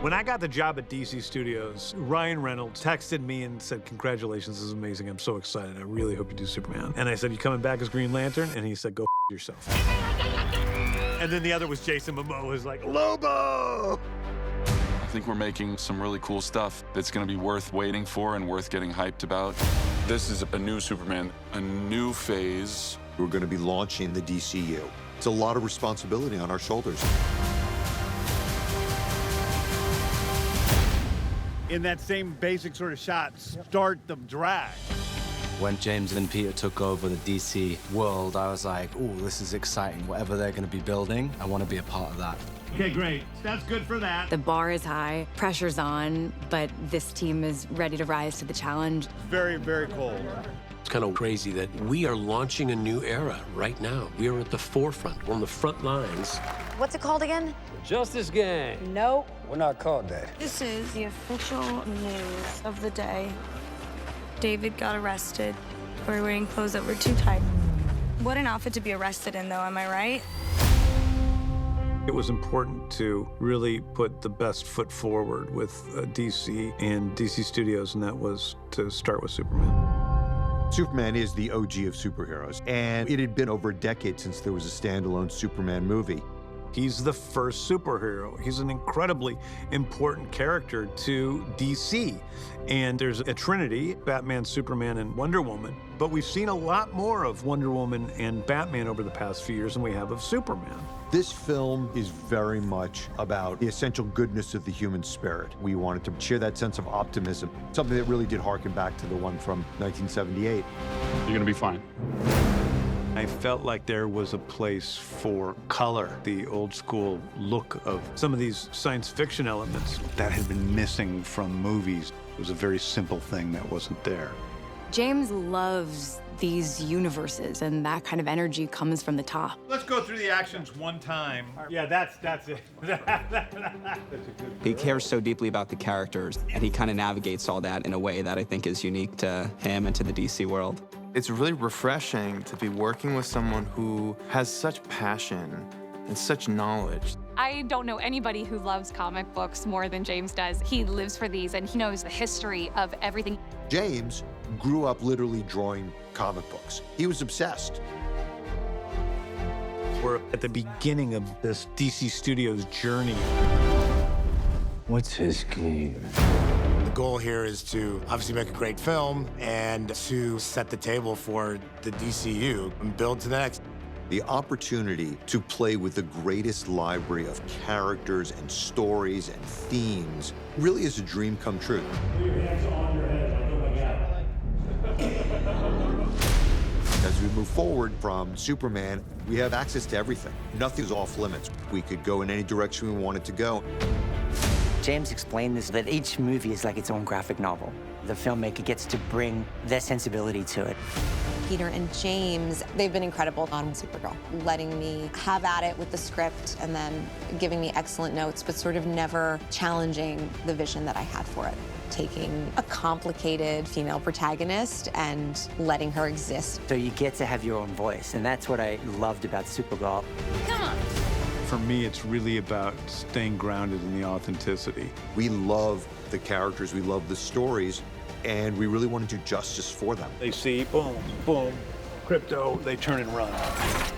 When I got the job at DC Studios, Ryan Reynolds texted me and said, "Congratulations, this is amazing. I'm so excited. I really hope you do Superman." And I said, "You coming back as Green Lantern?" And he said, "Go yourself." And then the other was Jason Momoa, who's like, "Lobo!" I think we're making some really cool stuff that's going to be worth waiting for and worth getting hyped about. This is a new Superman, a new phase. We're going to be launching the DCU. It's a lot of responsibility on our shoulders. In that same basic sort of shot, start the drag. When James and Peter took over the DC world, I was like, "Ooh, this is exciting. Whatever they're going to be building, I want to be a part of that." Okay, great. That's good for that. The bar is high, pressure's on, but this team is ready to rise to the challenge. Very, very cold. It's kind of crazy that we are launching a new era right now. We are at the forefront. We're on the front lines. What's it called again? Justice Gang. Nope. We're not called that. This is the official news of the day. David got arrested for wearing clothes that were too tight. What an outfit to be arrested in, though, am I right? It was important to really put the best foot forward with DC and DC Studios, and that was to start with Superman. Superman is the OG of superheroes, and it had been over a decade since there was a standalone Superman movie. He's the first superhero. He's an incredibly important character to DC. And there's a trinity, Batman, Superman, and Wonder Woman. But we've seen a lot more of Wonder Woman and Batman over the past few years than we have of Superman. This film is very much about the essential goodness of the human spirit. We wanted to share that sense of optimism, something that really did harken back to the one from 1978. You're going to be fine. I felt like there was a place for color, the old school look of some of these science fiction elements that had been missing from movies. It was a very simple thing that wasn't there. James loves these universes, and that kind of energy comes from the top. Let's go through the actions one time. Yeah, that's it. He cares so deeply about the characters, and he kind of navigates all that in a way that I think is unique to him and to the DC world. It's really refreshing to be working with someone who has such passion and such knowledge. I don't know anybody who loves comic books more than James does. He lives for these, and he knows the history of everything. James grew up literally drawing comic books. He was obsessed. We're at the beginning of this DC Studios journey. What's his game? The goal here is to obviously make a great film and to set the table for the DCU and build to the next. The opportunity to play with the greatest library of characters and stories and themes really is a dream come true. Put your hands on your head, like, oh my God. As we move forward from Superman, we have access to everything. Nothing's off limits. We could go in any direction we wanted to go. James explained this, that each movie is like its own graphic novel. The filmmaker gets to bring their sensibility to it. Peter and James, they've been incredible on Supergirl, letting me have at it with the script and then giving me excellent notes, but sort of never challenging the vision that I had for it. Taking a complicated female protagonist and letting her exist. So you get to have your own voice, and that's what I loved about Supergirl. Come on. For me, it's really about staying grounded in the authenticity. We love the characters, we love the stories, and we really want to do justice for them. They see, boom, boom, crypto, they turn and run.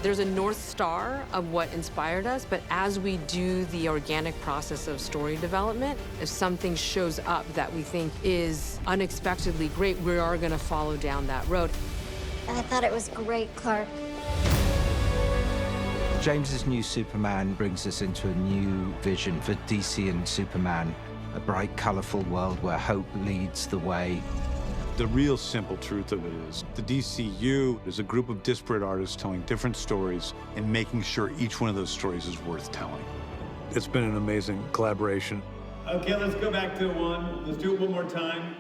There's a North Star of what inspired us, but as we do the organic process of story development, if something shows up that we think is unexpectedly great, we are going to follow down that road. I thought it was great, Clark. James's new Superman brings us into a new vision for DC and Superman, a bright, colorful world where hope leads the way. The real simple truth of it is the DCU is a group of disparate artists telling different stories and making sure each one of those stories is worth telling. It's been an amazing collaboration. Okay, let's go back to one. Let's do it one more time.